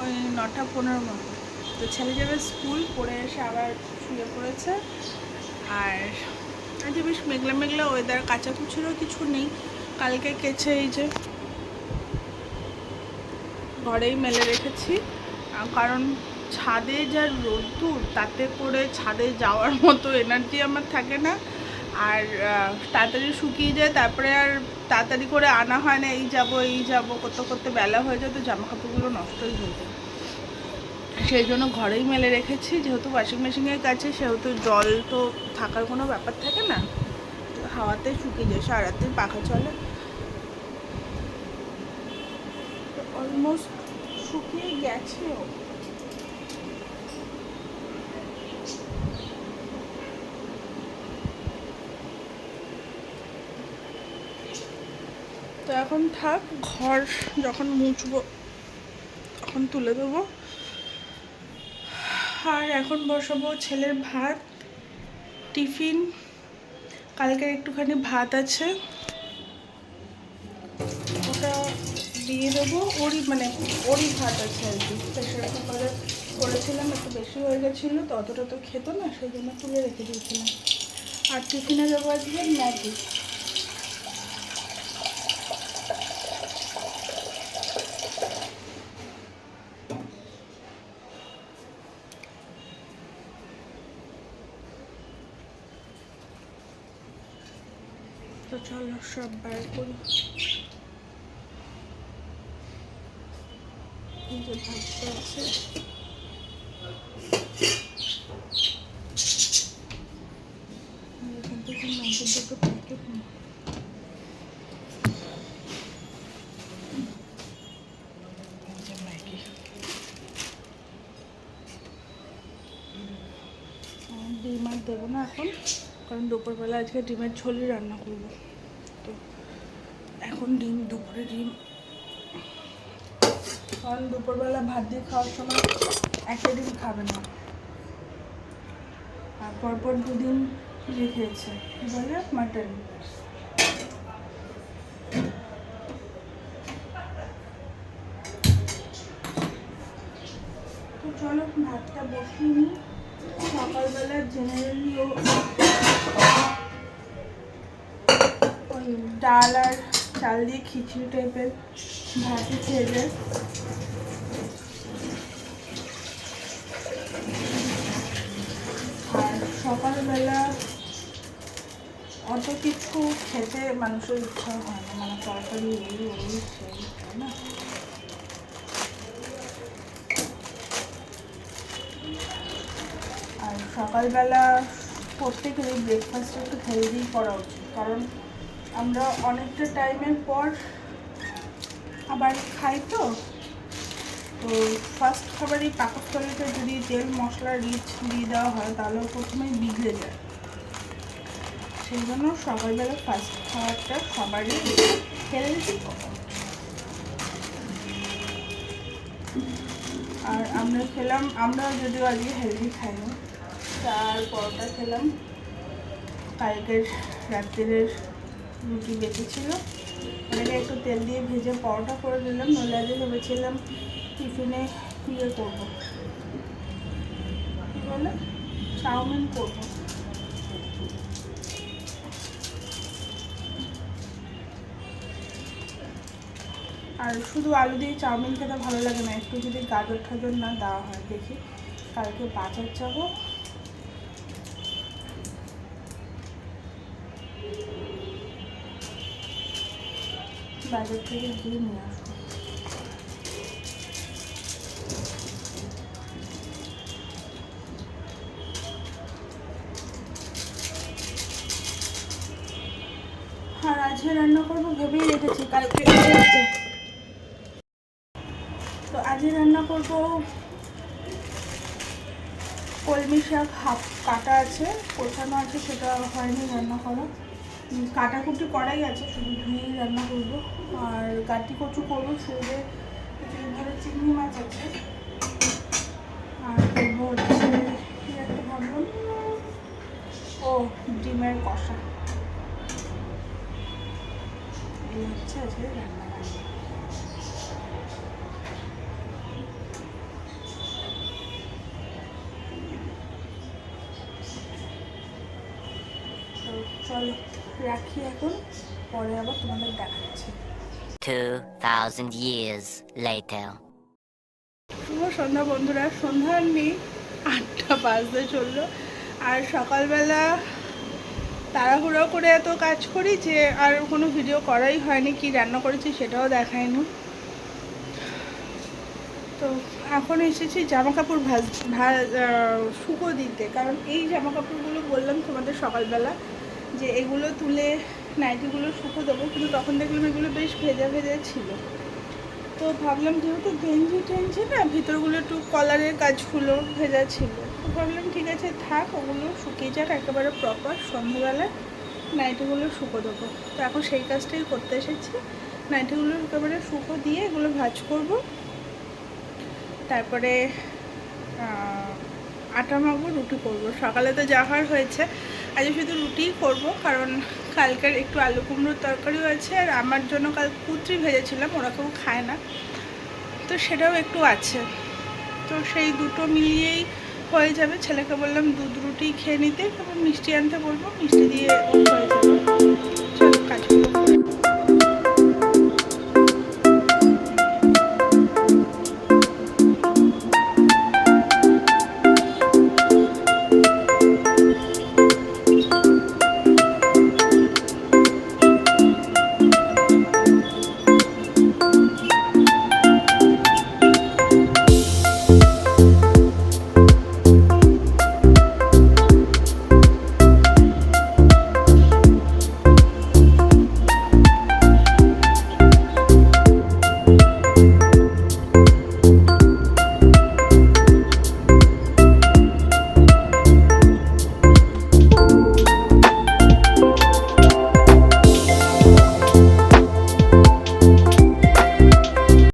ওই 9:15 মতো। তো ছেলে যাবে স্কুল, পড়ে এসে আবার শুয়ে পড়েছে। আর আজ বেশ মেঘলা মেঘলা ওয়েদার, কাচাকুচিরও কিছু নেই। কালকে কেচে এই যে ঘরেই মেলে রেখেছি, কারণ ছাদে যা রোদ্দুর, তাতে করে ছাদে যাওয়ার মতো এনার্জি আমার থাকে না। আর তাড়াতাড়ি শুকিয়ে যায়, তারপরে আর তাড়াতাড়ি করে আনা হয় না। এই যাব করতে করতে বেলা হয়ে যায়, তো জামা কাপড়গুলো নষ্টই হয়ে যায়। সেই জন্য ঘরেই মেলে রেখেছি। যেহেতু ওয়াশিং মেশিনের কাছে, সেহেতু জল তো থাকার কোনো ব্যাপার থাকে না, হাওয়াতেই শুকিয়ে যায়। সারাদিন পাখা চলে, অলমোস্ট শুকিয়ে গেছেও। তো এখন থাক, ঘর যখন মুছবো তখন তুলে দেবো। আর এখন বসাবো ছেলের ভাত, টিফিন। কালকের একটুখানি ভাত আছে, ওটা দিয়ে দেবো। ওরই ভাত আছে আর কি। প্রেশার কুকারে করেছিলাম, একটু বেশি হয়ে গেছিলো, তো অতটা তো খেত না, সেই জন্য তুলে রেখে দিয়েছিলাম। আর টিফিনে দেবো আজকে ম্যাগি। তো চলো সব বার করি। যে ভাতটা আছে, এখান থেকে ম্যাগির দুটো প্যাকেট নিই। ডিম আর দেবো না এখন, কারণ দুপুরবেলা আজকে ডিমের ঝোলই রান্না করবো। তো এখন দুপুরে ডিম, কারণ দুপুরবেলা ভাত দিয়ে খাওয়ার সময় একটা ডিম খাবে না। আর পরপর 2 দিন ইয়ে খেয়েছে, কী বলে, মাটন। তো চলো ভাতটা বসিয়ে নিই। সকালবেলা জেনারেলি ওই ডাল আর চাল দিয়ে খিচুড়ি টাইপের ভাতই খেয়ে যায়। আর সকালবেলা অত কিছু খেতে মানুষের ইচ্ছা হয় না, মানে তরকারি এই সেই, তাই না? আর সকালবেলা প্রত্যেকেরই ব্রেকফাস্টটা একটু হেলদি করা উচিত, কারণ আমরা অনেকটা টাইমের পর আবার খাই। তো ফার্স্ট খাবারই পাকস্থলীতে যদি তেল মশলা রিচ দিয়ে দেওয়া হয়, তাহলে প্রথমেই বিগড়ে যায়। সেই জন্য সকালবেলা ফার্স্ট খাবারটা সবারই হেলদি করা। আর আমরা যদিও আজকে হেলদি খাইনি, চার পরোটা খেলাম। কালকের রাত্রের রুটি বেঁচেছিল, এটাকে একটু তেল দিয়ে ভেজে পরোটা করে দিলাম। নইলে আজকে ভেবেছিলাম টিফিনে ইয়ে করবো, কী বলে, চাউমিন করবো। আর শুধু আলু দিয়ে চাউমিন খেতে ভালো লাগে না, একটু যদি গাজর ঠাজর না দেওয়া হয়। দেখি কালকে বাজার যাবো, বাজার থেকে গিয়ে নিয়ে আসবো। আর আজকে রান্না করবো ভেবেই রেখেছি, কালকে। তো আজকে রান্না করবো কলমি শাক, হাফ কাটা আছে, কোচানো আছে, সেটা হয়নি রান্না করা। কাটাকুটি করাই আছে, শুধু ধুয়েই রান্না করবো। আর গাটি কচু করবো, ফ্রিজে ঘরে চিংড়ি মাছ আছে। আর করবো হচ্ছে কী একটা ভাবলাম, ডিমের কষা। এই হচ্ছে আজকে রান্না। চলো রাখি এখন, পরে আবার তোমাদের দেখাচ্ছি। 2000 years later. শুভ সন্ধ্যা বন্ধুরা, সন্ধ্যা নেই, 8টা বাজতে চললো। আর সকালবেলা তাড়াহুড়ো করে এত কাজ করি যে আর কোনো ভিডিও করাই হয়নি, কি রান্না করেছি সেটাও দেখাইনি। তো এখন এসেছি জামা কাপড় শুকো দিতে, কারণ এই জামা কাপড়গুলো বললাম তোমাদের সকালবেলা যে এগুলো তুলে নাইটিগুলো শুকো দেবো, কিন্তু তখন দেখলাম এগুলো বেশ ভেজা ভেজা ছিল। তো ভাবলাম যেহেতু গেঞ্জি টেঞ্জি না, ভিতরগুলো একটু কলারের কাজগুলো ভেজা ছিল, তো ভাবলাম ঠিক আছে থাক, ওগুলো শুকিয়ে যাক একেবারে প্রপার, সন্ধ্যেবেলায় নাইটিগুলো শুকো দেবো। তো এখন সেই কাজটাই করতে এসেছি, নাইটিগুলো একেবারে শুকো দিয়ে এগুলো ভাঁজ করবো। তারপরে আটা মাখবো, রুটি করবো। সকালে তো যাওয়ার হয়েছে, আজ শুধু রুটিই করবো, কারণ কালকের একটু আলু কুমড়োর তরকারিও আছে, আর আমার জন্য কাল কুত্রি ভেজেছিলাম, ওরা কেউ খায় না, তো সেটাও একটু আছে। তো সেই দুটো মিলিয়েই হয়ে যাবে। ছেলেকে বললাম দুধ রুটি খেয়ে নিতে, তারপর মিষ্টি আনতে বলবো, মিষ্টি দিয়ে হয়ে যাবে। চলো কাজ করবো।